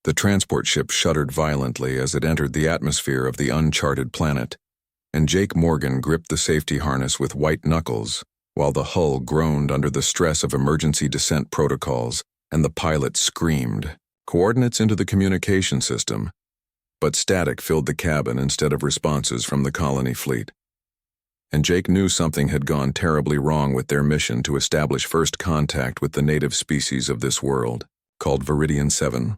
The transport ship shuddered violently as it entered the atmosphere of the uncharted planet, and Jake Morgan gripped the safety harness with white knuckles, while the hull groaned under the stress of emergency descent protocols, and the pilot screamed coordinates into the communication system, but static filled the cabin instead of responses from the colony fleet. And Jake knew something had gone terribly wrong with their mission to establish first contact with the native species of this world, called Viridian 7.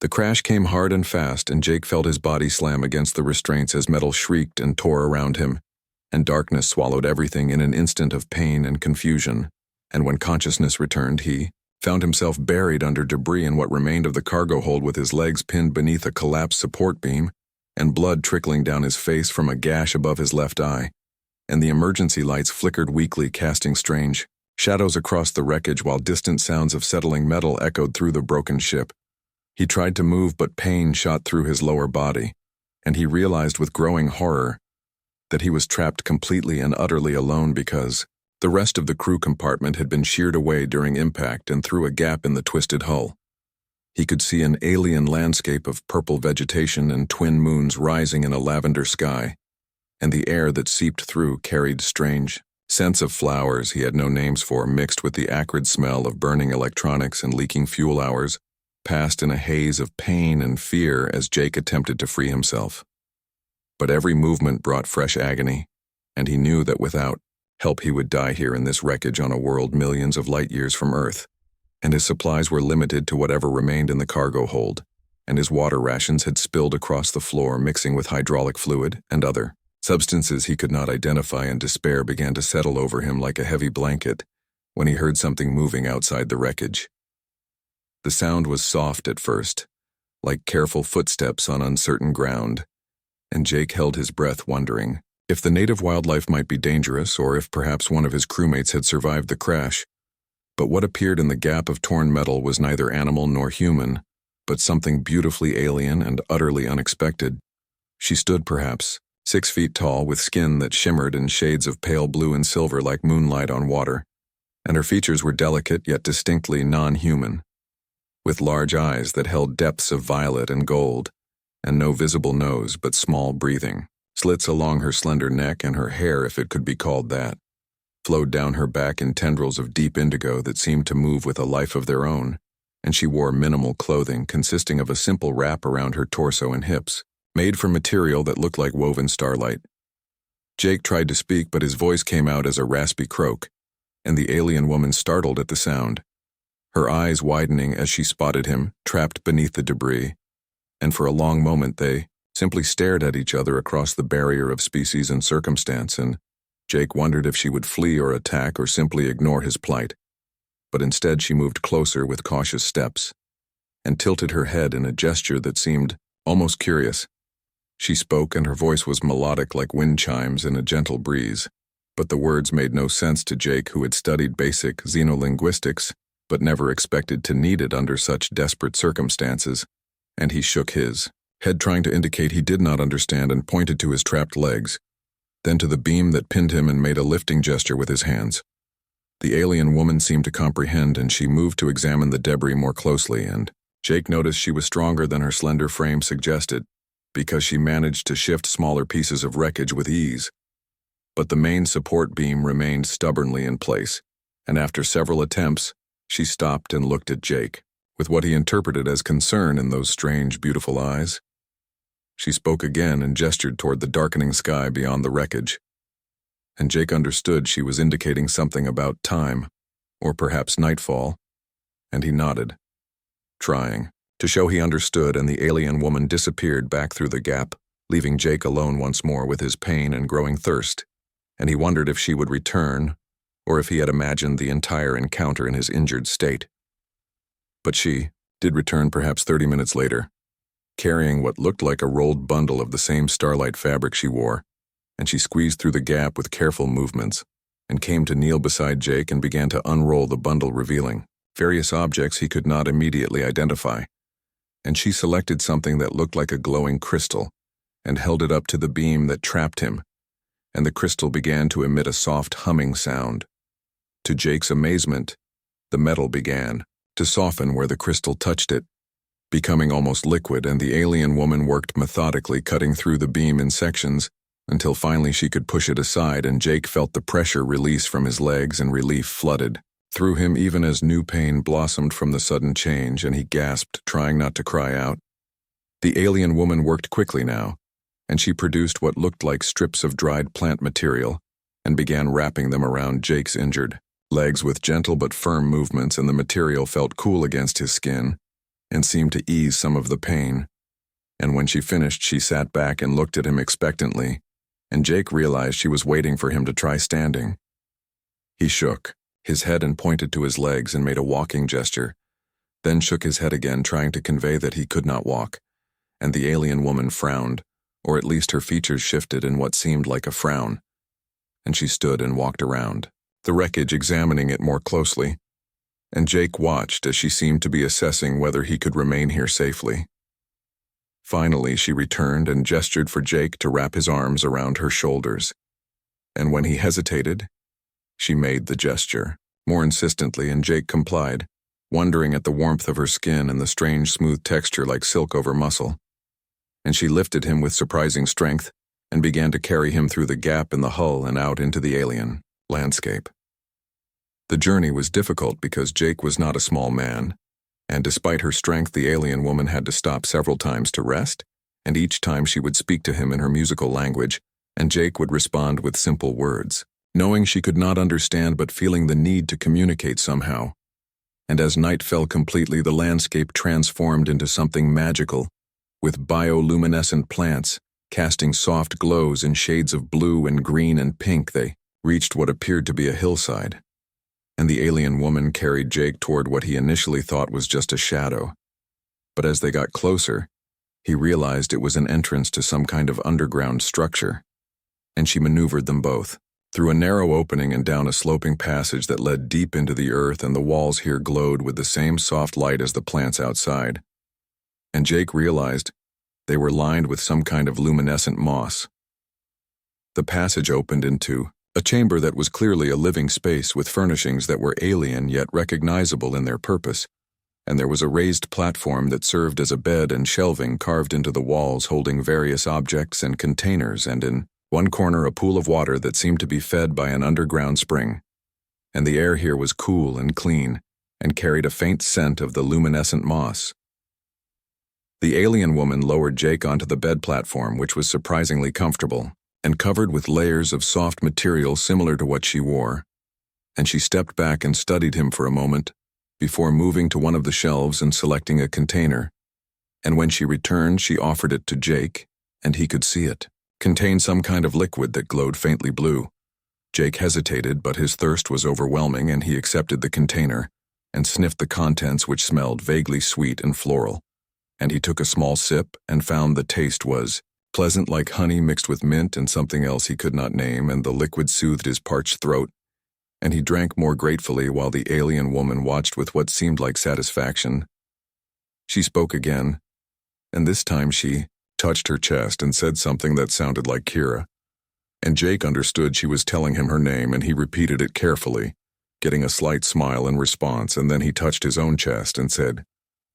The crash came hard and fast, and Jake felt his body slam against the restraints as metal shrieked and tore around him, and darkness swallowed everything in an instant of pain and confusion. And when consciousness returned, he found himself buried under debris in what remained of the cargo hold, with his legs pinned beneath a collapsed support beam, and blood trickling down his face from a gash above his left eye, and the emergency lights flickered weakly, casting strange shadows across the wreckage while distant sounds of settling metal echoed through the broken ship. He tried to move, but pain shot through his lower body, and he realized with growing horror that he was trapped completely and utterly alone, because the rest of the crew compartment had been sheared away during impact and through a gap in the twisted hull. He could see an alien landscape of purple vegetation and twin moons rising in a lavender sky, and the air that seeped through carried strange scents of flowers he had no names for, mixed with the acrid smell of burning electronics and leaking fuel hours, passed in a haze of pain and fear as Jake attempted to free himself. But every movement brought fresh agony, and he knew that without help he would die here in this wreckage on a world millions of light years from Earth, and his supplies were limited to whatever remained in the cargo hold, and his water rations had spilled across the floor, mixing with hydraulic fluid and other substances he could not identify, and despair began to settle over him like a heavy blanket when he heard something moving outside the wreckage. The sound was soft at first, like careful footsteps on uncertain ground, and Jake held his breath, wondering if the native wildlife might be dangerous, or if perhaps one of his crewmates had survived the crash. But what appeared in the gap of torn metal was neither animal nor human, but something beautifully alien and utterly unexpected. She stood perhaps 6 feet tall, with skin that shimmered in shades of pale blue and silver like moonlight on water, and her features were delicate yet distinctly non-human, with large eyes that held depths of violet and gold, and no visible nose but small breathing slits along her slender neck, and her hair, if it could be called that, flowed down her back in tendrils of deep indigo that seemed to move with a life of their own, and she wore minimal clothing consisting of a simple wrap around her torso and hips, made from material that looked like woven starlight. Jake tried to speak, but his voice came out as a raspy croak, and the alien woman startled at the sound, her eyes widening as she spotted him, trapped beneath the debris, and for a long moment they simply stared at each other across the barrier of species and circumstance, and Jake wondered if she would flee or attack or simply ignore his plight. But instead she moved closer with cautious steps, and tilted her head in a gesture that seemed almost curious. She spoke, and her voice was melodic like wind chimes in a gentle breeze, but the words made no sense to Jake, who had studied basic xenolinguistics, but never expected to need it under such desperate circumstances, and he shook his head, trying to indicate he did not understand, and pointed to his trapped legs, then to the beam that pinned him, and made a lifting gesture with his hands. The alien woman seemed to comprehend, and she moved to examine the debris more closely, and Jake noticed she was stronger than her slender frame suggested, because she managed to shift smaller pieces of wreckage with ease. But the main support beam remained stubbornly in place, and after several attempts, she stopped and looked at Jake, with what he interpreted as concern in those strange, beautiful eyes. She spoke again and gestured toward the darkening sky beyond the wreckage, and Jake understood she was indicating something about time, or perhaps nightfall, and he nodded, trying to show he understood, and the alien woman disappeared back through the gap, leaving Jake alone once more with his pain and growing thirst, and he wondered if she would return, or if he had imagined the entire encounter in his injured state. But she did return perhaps 30 minutes later, carrying what looked like a rolled bundle of the same starlight fabric she wore, and she squeezed through the gap with careful movements, and came to kneel beside Jake and began to unroll the bundle, revealing various objects he could not immediately identify. And she selected something that looked like a glowing crystal, and held it up to the beam that trapped him, and the crystal began to emit a soft humming sound. To Jake's amazement, the metal began to soften where the crystal touched it, becoming almost liquid, and the alien woman worked methodically, cutting through the beam in sections until finally she could push it aside, and Jake felt the pressure release from his legs and relief flooded through him even as new pain blossomed from the sudden change, and he gasped, trying not to cry out. The alien woman worked quickly now, and she produced what looked like strips of dried plant material and began wrapping them around Jake's injured legs with gentle but firm movements, and the material felt cool against his skin and seemed to ease some of the pain. And when she finished, she sat back and looked at him expectantly, and Jake realized she was waiting for him to try standing. He shook his head and pointed to his legs and made a walking gesture, then shook his head again, trying to convey that he could not walk, and the alien woman frowned, or at least her features shifted in what seemed like a frown, and she stood and walked around the wreckage, examining it more closely, and Jake watched as she seemed to be assessing whether he could remain here safely. Finally, she returned and gestured for Jake to wrap his arms around her shoulders, and when he hesitated, she made the gesture more insistently, and Jake complied, wondering at the warmth of her skin and the strange smooth texture like silk over muscle. And she lifted him with surprising strength and began to carry him through the gap in the hull and out into the alien landscape. The journey was difficult because Jake was not a small man, and despite her strength, the alien woman had to stop several times to rest, and each time she would speak to him in her musical language, and Jake would respond with simple words, knowing she could not understand but feeling the need to communicate somehow. And as night fell completely, the landscape transformed into something magical, with bioluminescent plants casting soft glows in shades of blue and green and pink. They reached what appeared to be a hillside, and the alien woman carried Jake toward what he initially thought was just a shadow. But as they got closer, he realized it was an entrance to some kind of underground structure, and she maneuvered them both through a narrow opening and down a sloping passage that led deep into the earth, and the walls here glowed with the same soft light as the plants outside. And Jake realized they were lined with some kind of luminescent moss. The passage opened into a chamber that was clearly a living space with furnishings that were alien yet recognizable in their purpose, and there was a raised platform that served as a bed and shelving carved into the walls holding various objects and containers, and in one corner a pool of water that seemed to be fed by an underground spring. And the air here was cool and clean and carried a faint scent of the luminescent moss. The alien woman lowered Jake onto the bed platform, which was surprisingly comfortable and covered with layers of soft material similar to what she wore, and she stepped back and studied him for a moment before moving to one of the shelves and selecting a container. And when she returned, she offered it to Jake, and he could see it contained some kind of liquid that glowed faintly blue. Jake hesitated, but his thirst was overwhelming, and he accepted the container and sniffed the contents, which smelled vaguely sweet and floral. And he took a small sip and found the taste was pleasant, like honey mixed with mint and something else he could not name, and the liquid soothed his parched throat, and he drank more gratefully while the alien woman watched with what seemed like satisfaction. She spoke again, and this time she touched her chest and said something that sounded like Kira. And Jake understood she was telling him her name, and he repeated it carefully, getting a slight smile in response, and then he touched his own chest and said,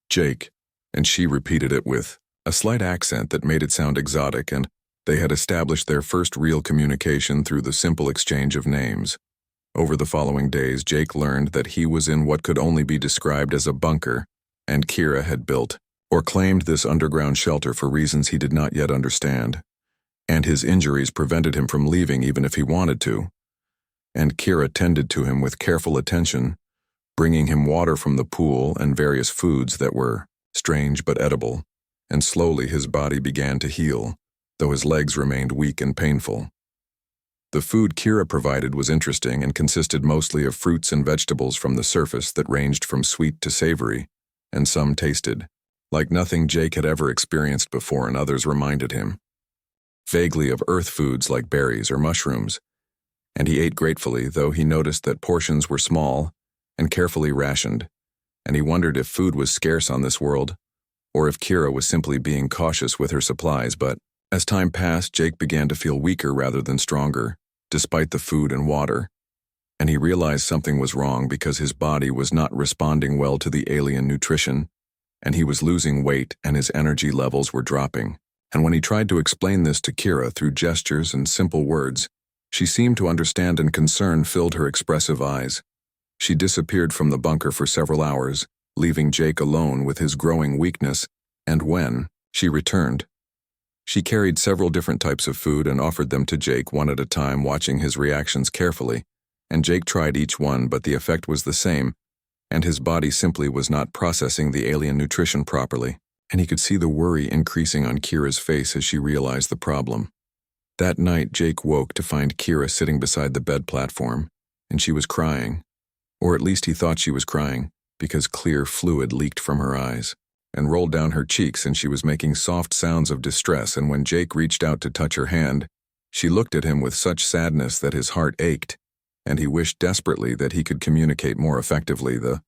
"Jake," and she repeated it with a slight accent that made it sound exotic, and they had established their first real communication through the simple exchange of names. Over the following days, Jake learned that he was in what could only be described as a bunker, and Kira had built or claimed this underground shelter for reasons he did not yet understand, and his injuries prevented him from leaving even if he wanted to. And Kira tended to him with careful attention, bringing him water from the pool and various foods that were strange but edible, and slowly his body began to heal, though his legs remained weak and painful. The food Kira provided was interesting and consisted mostly of fruits and vegetables from the surface that ranged from sweet to savory, and some tasted like nothing Jake had ever experienced before, and others reminded him vaguely of earth foods like berries or mushrooms, and he ate gratefully, though he noticed that portions were small and carefully rationed, and he wondered if food was scarce on this world, or if Kira was simply being cautious with her supplies. But as time passed, Jake began to feel weaker rather than stronger, despite the food and water, and he realized something was wrong because his body was not responding well to the alien nutrition, and he was losing weight and his energy levels were dropping. And when he tried to explain this to Kira through gestures and simple words, she seemed to understand and concern filled her expressive eyes. She disappeared from the bunker for several hours, leaving Jake alone with his growing weakness, and when she returned, she carried several different types of food and offered them to Jake one at a time, watching his reactions carefully, and Jake tried each one, but the effect was the same, and his body simply was not processing the alien nutrition properly, and he could see the worry increasing on Kira's face as she realized the problem. That night, Jake woke to find Kira sitting beside the bed platform, and she was crying. Or at least he thought she was crying, because clear fluid leaked from her eyes and rolled down her cheeks, and she was making soft sounds of distress, and when Jake reached out to touch her hand, she looked at him with such sadness that his heart ached, and he wished desperately that he could communicate more effectively. The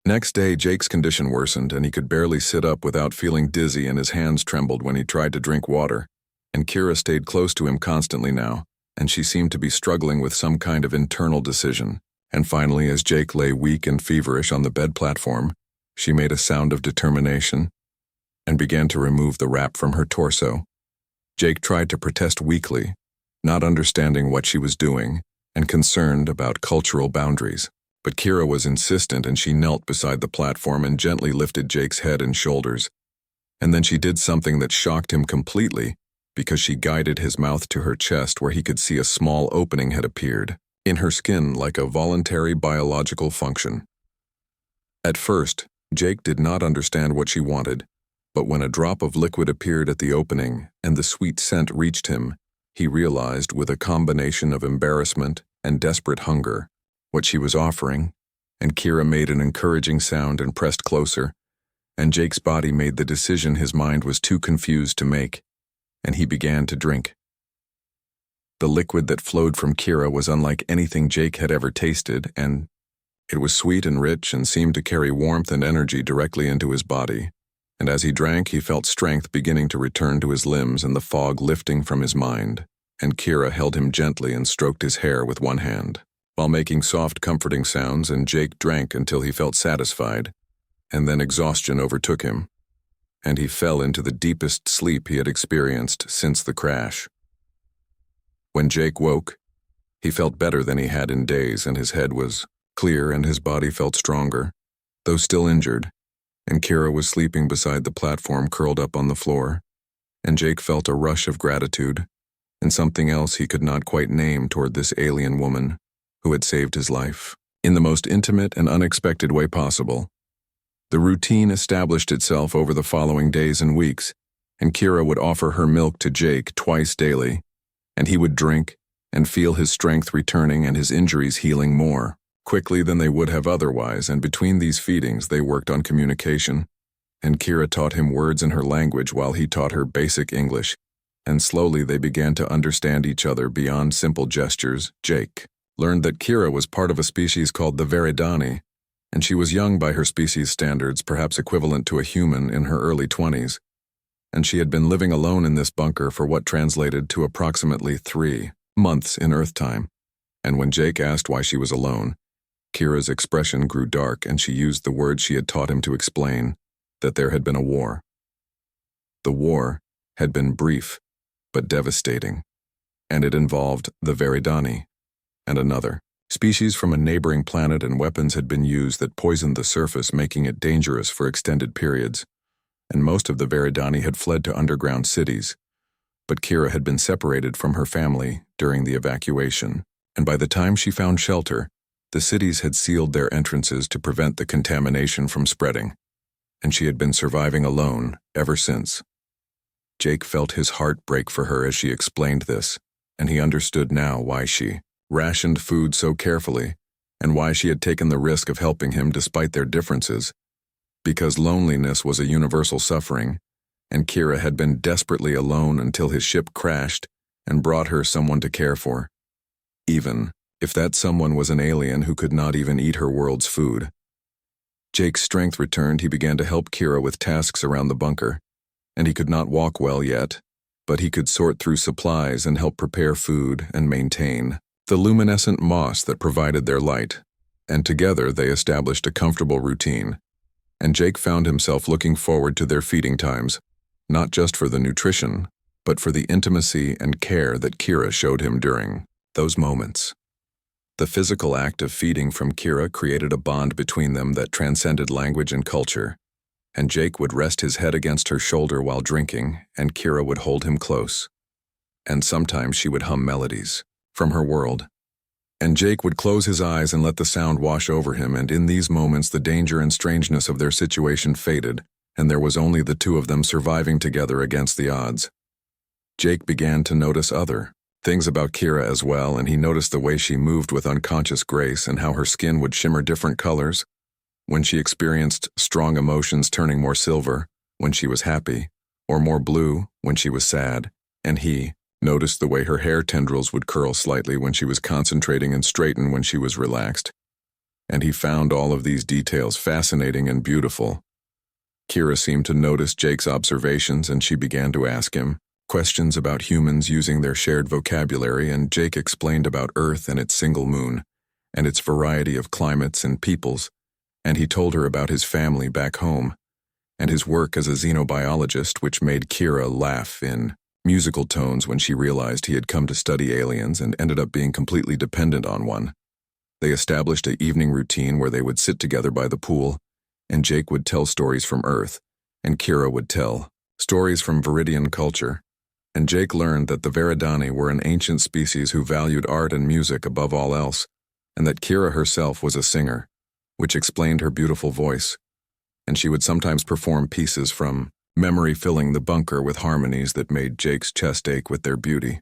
next day, Jake's condition worsened, and he could barely sit up without feeling dizzy, and his hands trembled when he tried to drink water, and Kira stayed close to him constantly now, and she seemed to be struggling with some kind of internal decision. And finally, as Jake lay weak and feverish on the bed platform, she made a sound of determination and began to remove the wrap from her torso. Jake tried to protest weakly, not understanding what she was doing and concerned about cultural boundaries. But Kira was insistent, and she knelt beside the platform and gently lifted Jake's head and shoulders. And then she did something that shocked him completely, because she guided his mouth to her chest, where he could see a small opening had appeared in her skin, like a voluntary biological function. At first, Jake did not understand what she wanted, but when a drop of liquid appeared at the opening and the sweet scent reached him, he realized, with a combination of embarrassment and desperate hunger, what she was offering, and Kira made an encouraging sound and pressed closer, and Jake's body made the decision his mind was too confused to make, and he began to drink. The liquid that flowed from Kira was unlike anything Jake had ever tasted, and it was sweet and rich and seemed to carry warmth and energy directly into his body. And as he drank, he felt strength beginning to return to his limbs and the fog lifting from his mind, and Kira held him gently and stroked his hair with one hand, while making soft, comforting sounds, and Jake drank until he felt satisfied, and then exhaustion overtook him, and he fell into the deepest sleep he had experienced since the crash. When Jake woke, he felt better than he had in days, and his head was clear and his body felt stronger, though still injured, and Kira was sleeping beside the platform, curled up on the floor, and Jake felt a rush of gratitude and something else he could not quite name toward this alien woman who had saved his life in the most intimate and unexpected way possible. The routine established itself over the following days and weeks, and Kira would offer her milk to Jake twice daily, and he would drink and feel his strength returning and his injuries healing more quickly than they would have otherwise, and between these feedings they worked on communication, and Kira taught him words in her language while he taught her basic English, and slowly they began to understand each other beyond simple gestures. Jake learned that Kira was part of a species called the Veridani, and she was young by her species standards, perhaps equivalent to a human in her early 20s, and she had been living alone in this bunker for what translated to approximately 3 months in Earth time. And when Jake asked why she was alone, Kira's expression grew dark, and she used the words she had taught him to explain that there had been a war. The war had been brief but devastating, and it involved the Veridani and another species from a neighboring planet, and weapons had been used that poisoned the surface, making it dangerous for extended periods, and most of the Veridani had fled to underground cities. But Kira had been separated from her family during the evacuation, and by the time she found shelter, the cities had sealed their entrances to prevent the contamination from spreading, and she had been surviving alone ever since. Jake felt his heart break for her as she explained this, and he understood now why she rationed food so carefully, and why she had taken the risk of helping him despite their differences, because loneliness was a universal suffering, and Kira had been desperately alone until his ship crashed and brought her someone to care for, even if that someone was an alien who could not even eat her world's food. Jake's strength returned. He began to help Kira with tasks around the bunker, and he could not walk well yet, but he could sort through supplies and help prepare food and maintain the luminescent moss that provided their light, and together they established a comfortable routine. and Jake found himself looking forward to their feeding times, not just for the nutrition, but for the intimacy and care that Kira showed him during those moments. The physical act of feeding from Kira created a bond between them that transcended language and culture, and Jake would rest his head against her shoulder while drinking, and Kira would hold him close. And sometimes she would hum melodies from her world. And Jake would close his eyes and let the sound wash over him, and in these moments the danger and strangeness of their situation faded, and there was only the two of them surviving together against the odds. Jake began to notice other things about Kira as well, and he noticed the way she moved with unconscious grace and how her skin would shimmer different colors when she experienced strong emotions, turning more silver when she was happy, or more blue when she was sad, and he noticed the way her hair tendrils would curl slightly when she was concentrating and straighten when she was relaxed. And he found all of these details fascinating and beautiful. Kira seemed to notice Jake's observations, and she began to ask him questions about humans using their shared vocabulary, and Jake explained about Earth and its single moon, and its variety of climates and peoples, and he told her about his family back home, and his work as a xenobiologist, which made Kira laugh in musical tones when she realized he had come to study aliens and ended up being completely dependent on one. They established an evening routine where they would sit together by the pool, and Jake would tell stories from Earth, and Kira would tell stories from Viridian culture. And Jake learned that the Veridani were an ancient species who valued art and music above all else, and that Kira herself was a singer, which explained her beautiful voice, and she would sometimes perform pieces from memory, filling the bunker with harmonies that made Jake's chest ache with their beauty.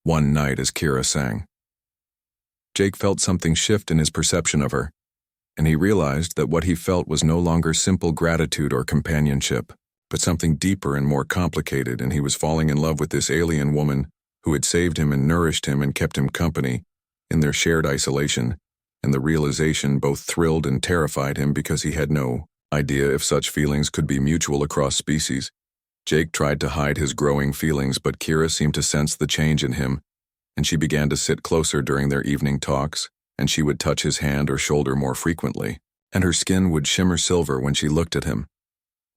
One night as Kira sang, Jake felt something shift in his perception of her, and he realized that what he felt was no longer simple gratitude or companionship, but something deeper and more complicated, and he was falling in love with this alien woman who had saved him and nourished him and kept him company in their shared isolation, and the realization both thrilled and terrified him because he had no idea if such feelings could be mutual across species. Jake tried to hide his growing feelings, but Kira seemed to sense the change in him, and she began to sit closer during their evening talks, and she would touch his hand or shoulder more frequently, and her skin would shimmer silver when she looked at him.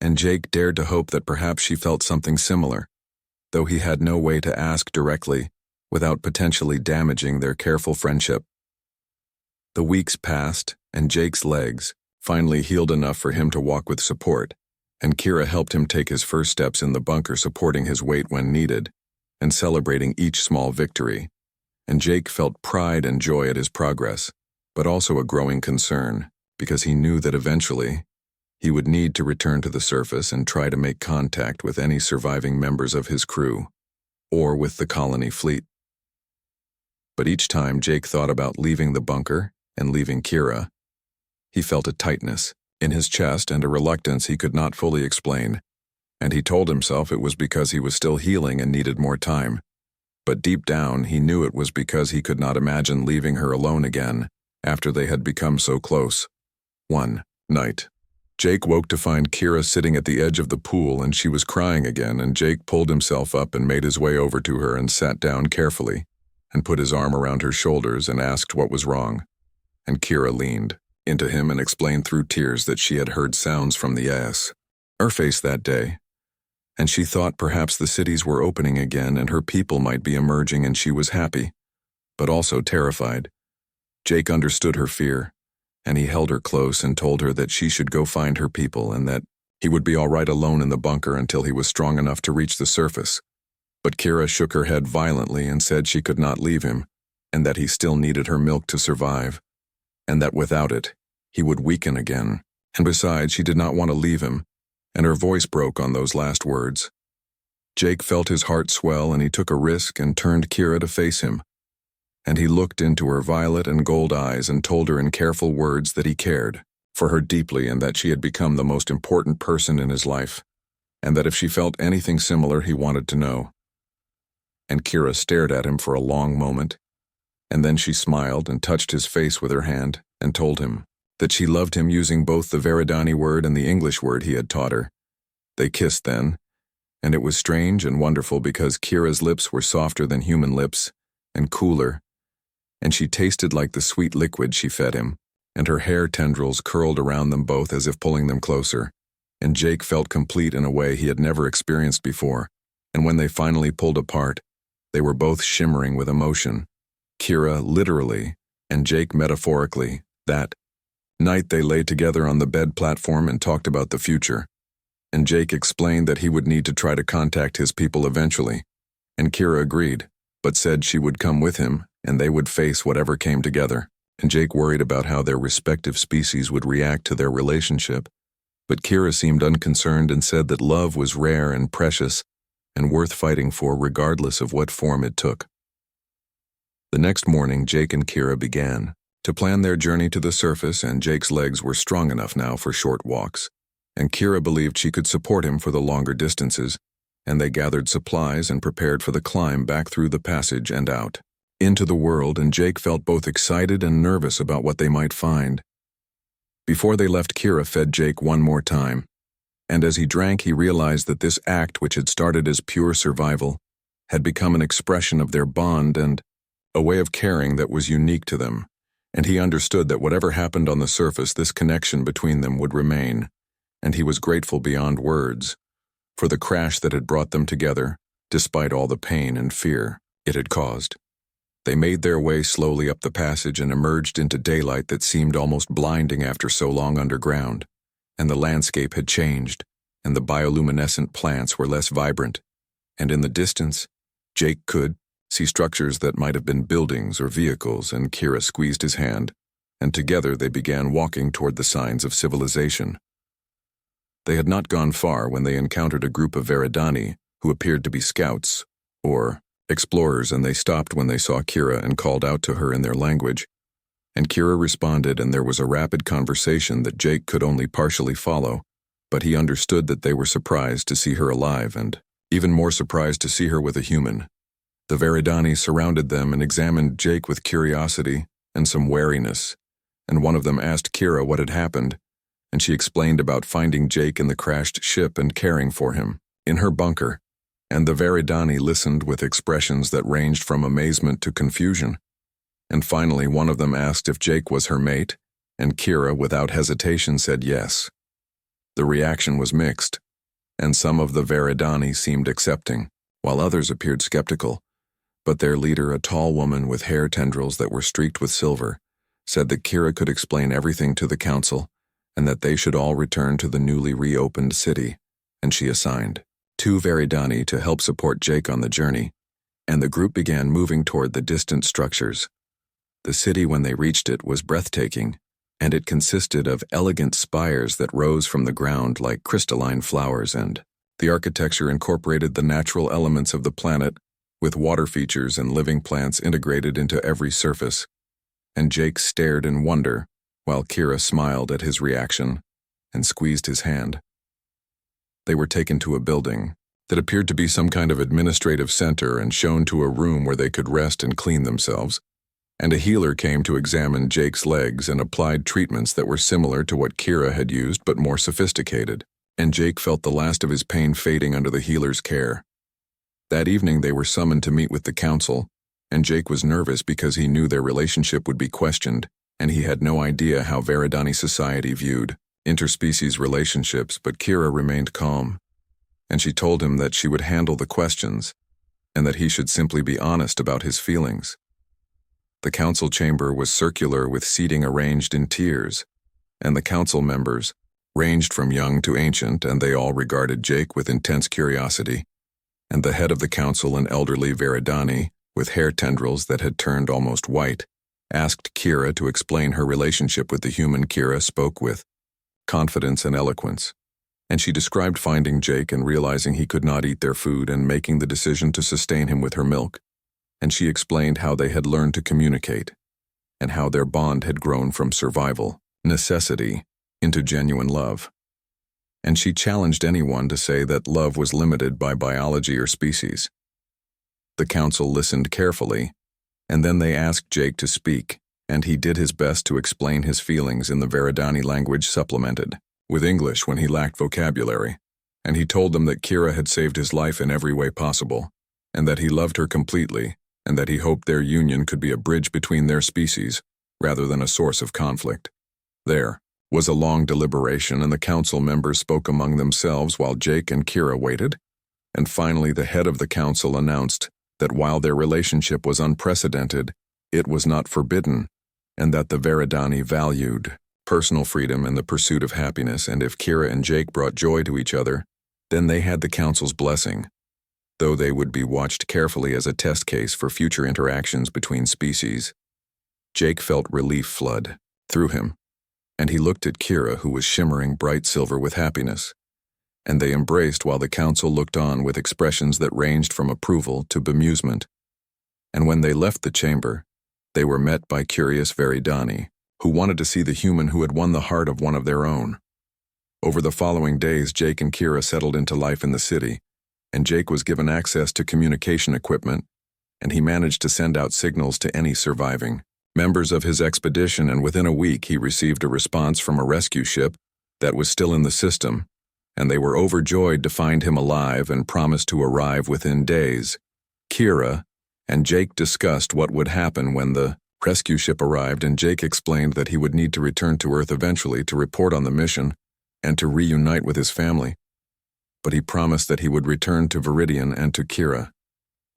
And Jake dared to hope that perhaps she felt something similar, though he had no way to ask directly without potentially damaging their careful friendship. The weeks passed, and Jake's legs finally healed enough for him to walk with support, and Kira helped him take his first steps in the bunker, supporting his weight when needed, and celebrating each small victory. And Jake felt pride and joy at his progress, but also a growing concern, because he knew that eventually he would need to return to the surface and try to make contact with any surviving members of his crew, or with the colony fleet. But each time Jake thought about leaving the bunker and leaving Kira, he felt a tightness in his chest and a reluctance he could not fully explain, and he told himself it was because he was still healing and needed more time. But deep down, he knew it was because he could not imagine leaving her alone again after they had become so close. One night, Jake woke to find Kira sitting at the edge of the pool, and she was crying again, and Jake pulled himself up and made his way over to her and sat down carefully and put his arm around her shoulders and asked what was wrong. And Kira leaned into him and explained through tears that she had heard sounds from the surface that day, and she thought perhaps the cities were opening again and her people might be emerging, and she was happy, but also terrified. Jake understood her fear, and he held her close and told her that she should go find her people and that he would be all right alone in the bunker until he was strong enough to reach the surface. But Kira shook her head violently and said she could not leave him, and that he still needed her milk to survive, and that without it, he would weaken again. And besides, she did not want to leave him, and her voice broke on those last words. Jake felt his heart swell, and he took a risk and turned Kira to face him. And he looked into her violet and gold eyes and told her in careful words that he cared for her deeply and that she had become the most important person in his life, and that if she felt anything similar, he wanted to know. And Kira stared at him for a long moment, and then she smiled and touched his face with her hand and told him that she loved him, using both the Veridani word and the English word he had taught her. They kissed then, and it was strange and wonderful because Kira's lips were softer than human lips and cooler, and she tasted like the sweet liquid she fed him, and her hair tendrils curled around them both as if pulling them closer, and Jake felt complete in a way he had never experienced before, and when they finally pulled apart, they were both shimmering with emotion. Kira literally, and Jake metaphorically. That night they lay together on the bed platform and talked about the future, and Jake explained that he would need to try to contact his people eventually, and Kira agreed, but said she would come with him and they would face whatever came together, and Jake worried about how their respective species would react to their relationship, but Kira seemed unconcerned and said that love was rare and precious and worth fighting for regardless of what form it took. The next morning, Jake and Kira began to plan their journey to the surface, and Jake's legs were strong enough now for short walks, and Kira believed she could support him for the longer distances, and they gathered supplies and prepared for the climb back through the passage and out into the world, and Jake felt both excited and nervous about what they might find. Before they left, Kira fed Jake one more time, and as he drank he realized that this act, which had started as pure survival, had become an expression of their bond and a way of caring that was unique to them, and he understood that whatever happened on the surface, this connection between them would remain, and he was grateful beyond words for the crash that had brought them together, despite all the pain and fear it had caused. They made their way slowly up the passage and emerged into daylight that seemed almost blinding after so long underground, and the landscape had changed, and the bioluminescent plants were less vibrant, and in the distance, Jake could see structures that might have been buildings or vehicles, and Kira squeezed his hand, and together they began walking toward the signs of civilization. They had not gone far when they encountered a group of Veridani who appeared to be scouts, or explorers, and they stopped when they saw Kira and called out to her in their language, and Kira responded, and there was a rapid conversation that Jake could only partially follow, but he understood that they were surprised to see her alive, and even more surprised to see her with a human. The Veridani surrounded them and examined Jake with curiosity and some wariness, and one of them asked Kira what had happened, and she explained about finding Jake in the crashed ship and caring for him in her bunker, and the Veridani listened with expressions that ranged from amazement to confusion. And finally one of them asked if Jake was her mate, and Kira without hesitation said yes. The reaction was mixed, and some of the Veridani seemed accepting, while others appeared skeptical, but their leader, a tall woman with hair tendrils that were streaked with silver, said that Kira could explain everything to the council, and that they should all return to the newly reopened city, and she assigned 2 Veridani to help support Jake on the journey, and the group began moving toward the distant structures. The city, when they reached it, was breathtaking, and it consisted of elegant spires that rose from the ground like crystalline flowers, and the architecture incorporated the natural elements of the planet, with water features and living plants integrated into every surface, and Jake stared in wonder, while Kira smiled at his reaction and squeezed his hand. They were taken to a building that appeared to be some kind of administrative center and shown to a room where they could rest and clean themselves, and a healer came to examine Jake's legs and applied treatments that were similar to what Kira had used but more sophisticated, and Jake felt the last of his pain fading under the healer's care. That evening they were summoned to meet with the council, and Jake was nervous because he knew their relationship would be questioned, and he had no idea how Veridani society viewed interspecies relationships, but Kira remained calm, and she told him that she would handle the questions, and that he should simply be honest about his feelings. The council chamber was circular with seating arranged in tiers, and the council members ranged from young to ancient, and they all regarded Jake with intense curiosity, and the head of the council, an elderly Veridani with hair tendrils that had turned almost white, asked Kira to explain her relationship with the human. Kira spoke with confidence and eloquence, and she described finding Jake and realizing he could not eat their food and making the decision to sustain him with her milk, and she explained how they had learned to communicate, and how their bond had grown from survival, necessity, into genuine love. And she challenged anyone to say that love was limited by biology or species. The council listened carefully, and then they asked Jake to speak, and he did his best to explain his feelings in the Veridani language, supplemented with English when he lacked vocabulary, and he told them that Kira had saved his life in every way possible, and that he loved her completely, and that he hoped their union could be a bridge between their species, rather than a source of conflict. There was a long deliberation, and the council members spoke among themselves while Jake and Kira waited. And finally, the head of the council announced that while their relationship was unprecedented, it was not forbidden, and that the Veridani valued personal freedom and the pursuit of happiness, and if Kira and Jake brought joy to each other, then they had the council's blessing, though they would be watched carefully as a test case for future interactions between species. Jake felt relief flood through him, and he looked at Kira, who was shimmering bright silver with happiness, and they embraced while the council looked on with expressions that ranged from approval to bemusement. And when they left the chamber, they were met by curious Veridani, who wanted to see the human who had won the heart of one of their own. Over the following days, Jake and Kira settled into life in the city, and Jake was given access to communication equipment, and he managed to send out signals to any surviving members of his expedition, and within a week he received a response from a rescue ship that was still in the system, and they were overjoyed to find him alive and promised to arrive within days. Kira and Jake discussed what would happen when the rescue ship arrived, and Jake explained that he would need to return to Earth eventually to report on the mission and to reunite with his family. But he promised that he would return to Viridian and to Kira,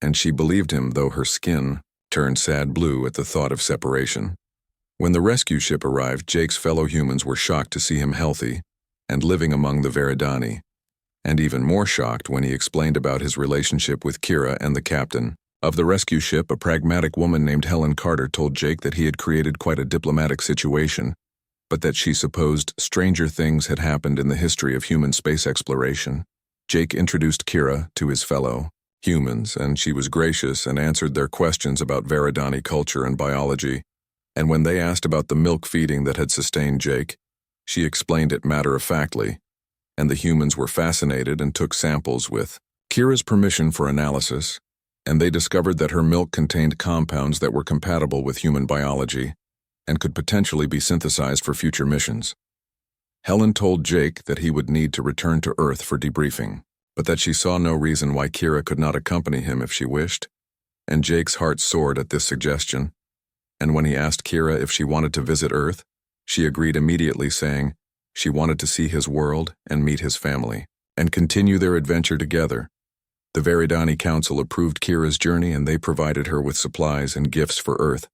and she believed him, though her skin turned sad blue at the thought of separation. When the rescue ship arrived, Jake's fellow humans were shocked to see him healthy and living among the Veridani, and even more shocked when he explained about his relationship with Kira and the captain of the rescue ship. A pragmatic woman named Helen Carter told Jake that he had created quite a diplomatic situation, but that she supposed stranger things had happened in the history of human space exploration. Jake introduced Kira to his fellow humans, and she was gracious and answered their questions about Veridani culture and biology. And when they asked about the milk feeding that had sustained Jake, she explained it matter-of-factly, and the humans were fascinated and took samples with Kira's permission for analysis, and they discovered that her milk contained compounds that were compatible with human biology and could potentially be synthesized for future missions. Helen told Jake that he would need to return to Earth for debriefing, but that she saw no reason why Kira could not accompany him if she wished, and Jake's heart soared at this suggestion, and when he asked Kira if she wanted to visit Earth, she agreed immediately, saying she wanted to see his world and meet his family, and continue their adventure together. The Veridani Council approved Kira's journey, and they provided her with supplies and gifts for Earth,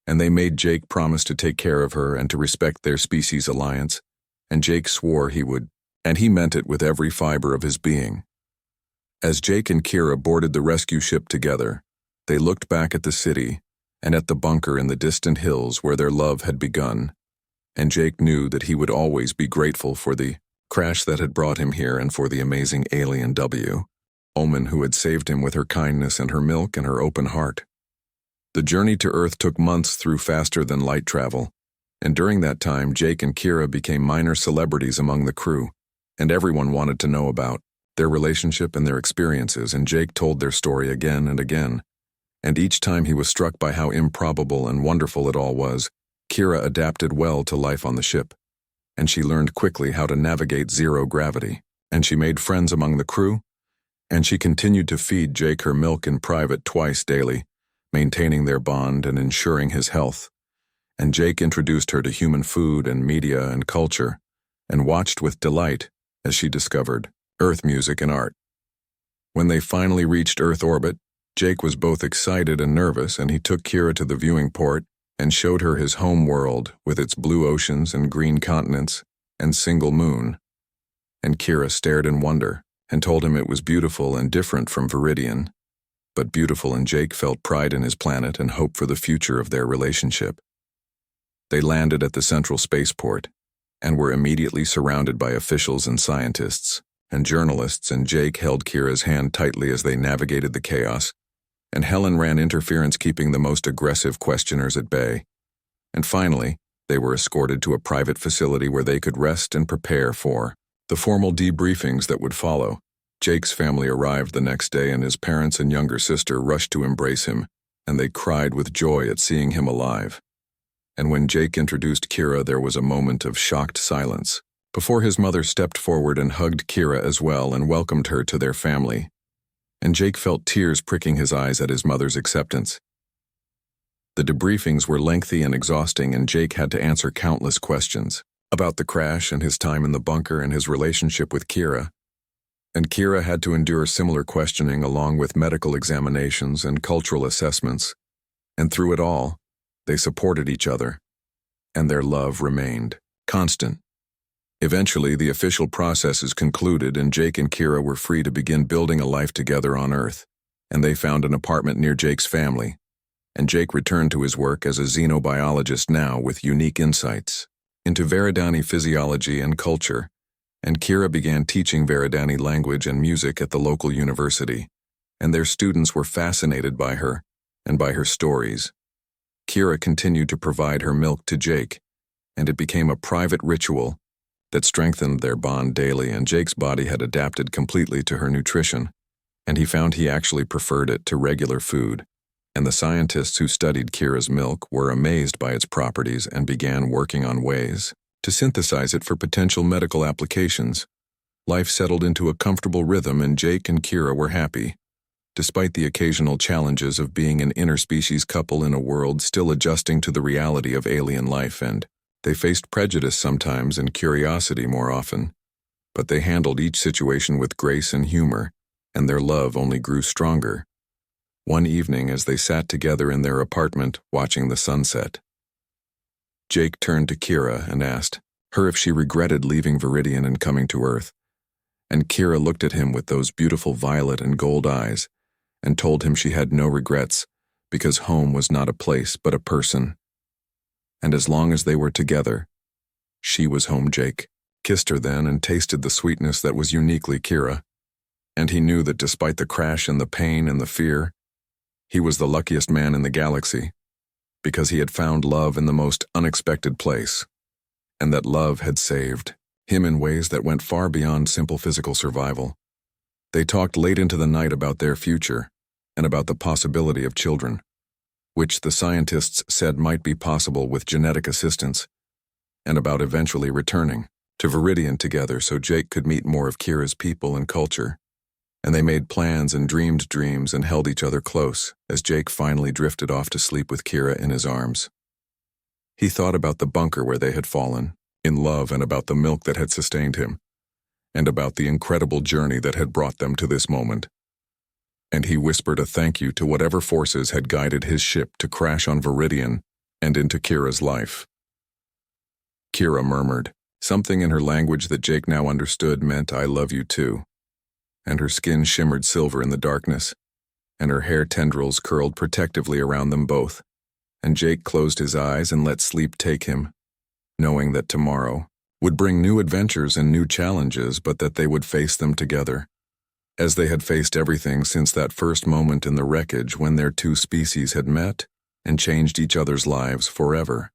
and they made Jake promise to take care of her and to respect their species alliance, and Jake swore he would, and he meant it with every fiber of his being. As Jake and Kira boarded the rescue ship together, they looked back at the city and at the bunker in the distant hills where their love had begun, and Jake knew that he would always be grateful for the crash that had brought him here and for the amazing alien woman who had saved him with her kindness and her milk and her open heart. The journey to Earth took months through faster than light travel, and during that time Jake and Kira became minor celebrities among the crew, and everyone wanted to know about their relationship and their experiences, and Jake told their story again and again, and each time he was struck by how improbable and wonderful it all was. Kira adapted well to life on the ship, and she learned quickly how to navigate zero gravity, and she made friends among the crew, and she continued to feed Jake her milk in private twice daily, maintaining their bond and ensuring his health. And Jake introduced her to human food and media and culture, and watched with delight as she discovered Earth music and art. When they finally reached Earth orbit, Jake was both excited and nervous, and he took Kira to the viewing port and showed her his home world with its blue oceans and green continents and single moon. And Kira stared in wonder and told him it was beautiful and different from Viridian, but beautiful, and Jake felt pride in his planet and hope for the future of their relationship. They landed at the central spaceport and were immediately surrounded by officials and scientists and journalists, and Jake held Kira's hand tightly as they navigated the chaos, and Helen ran interference, keeping the most aggressive questioners at bay. And finally, they were escorted to a private facility where they could rest and prepare for the formal debriefings that would follow. Jake's family arrived the next day, and his parents and younger sister rushed to embrace him, and they cried with joy at seeing him alive. And when Jake introduced Kira, there was a moment of shocked silence, before his mother stepped forward and hugged Kira as well and welcomed her to their family. And Jake felt tears pricking his eyes at his mother's acceptance. The debriefings were lengthy and exhausting, and Jake had to answer countless questions about the crash and his time in the bunker and his relationship with Kira. And Kira had to endure similar questioning along with medical examinations and cultural assessments. And through it all, they supported each other, and their love remained constant. Eventually, the official processes concluded, and Jake and Kira were free to begin building a life together on Earth, and they found an apartment near Jake's family. And Jake returned to his work as a xenobiologist now with unique insights into Veridani physiology and culture, and Kira began teaching Veridani language and music at the local university, and their students were fascinated by her and by her stories. Kira continued to provide her milk to Jake, and it became a private ritual that strengthened their bond daily, and Jake's body had adapted completely to her nutrition, and he found he actually preferred it to regular food. And the scientists who studied Kira's milk were amazed by its properties and began working on ways to synthesize it for potential medical applications. Life settled into a comfortable rhythm, and Jake and Kira were happy, despite the occasional challenges of being an interspecies couple in a world still adjusting to the reality of alien life, and they faced prejudice sometimes and curiosity more often. But they handled each situation with grace and humor, and their love only grew stronger. One evening, as they sat together in their apartment watching the sunset, Jake turned to Kira and asked her if she regretted leaving Viridian and coming to Earth. And Kira looked at him with those beautiful violet and gold eyes and told him she had no regrets, because home was not a place but a person. And as long as they were together, she was home. Jake kissed her then and tasted the sweetness that was uniquely Kira. And he knew that despite the crash and the pain and the fear, he was the luckiest man in the galaxy, because he had found love in the most unexpected place, and that love had saved him in ways that went far beyond simple physical survival. They talked late into the night about their future and about the possibility of children, which the scientists said might be possible with genetic assistance, and about eventually returning to Viridian together so Jake could meet more of Kira's people and culture. And they made plans and dreamed dreams and held each other close as Jake finally drifted off to sleep with Kira in his arms. He thought about the bunker where they had fallen, in love, and about the milk that had sustained him, and about the incredible journey that had brought them to this moment. And he whispered a thank you to whatever forces had guided his ship to crash on Viridian and into Kira's life. Kira murmured something in her language that Jake now understood meant "I love you too." And her skin shimmered silver in the darkness, and her hair tendrils curled protectively around them both, and Jake closed his eyes and let sleep take him, knowing that tomorrow would bring new adventures and new challenges, but that they would face them together, as they had faced everything since that first moment in the wreckage when their two species had met and changed each other's lives forever.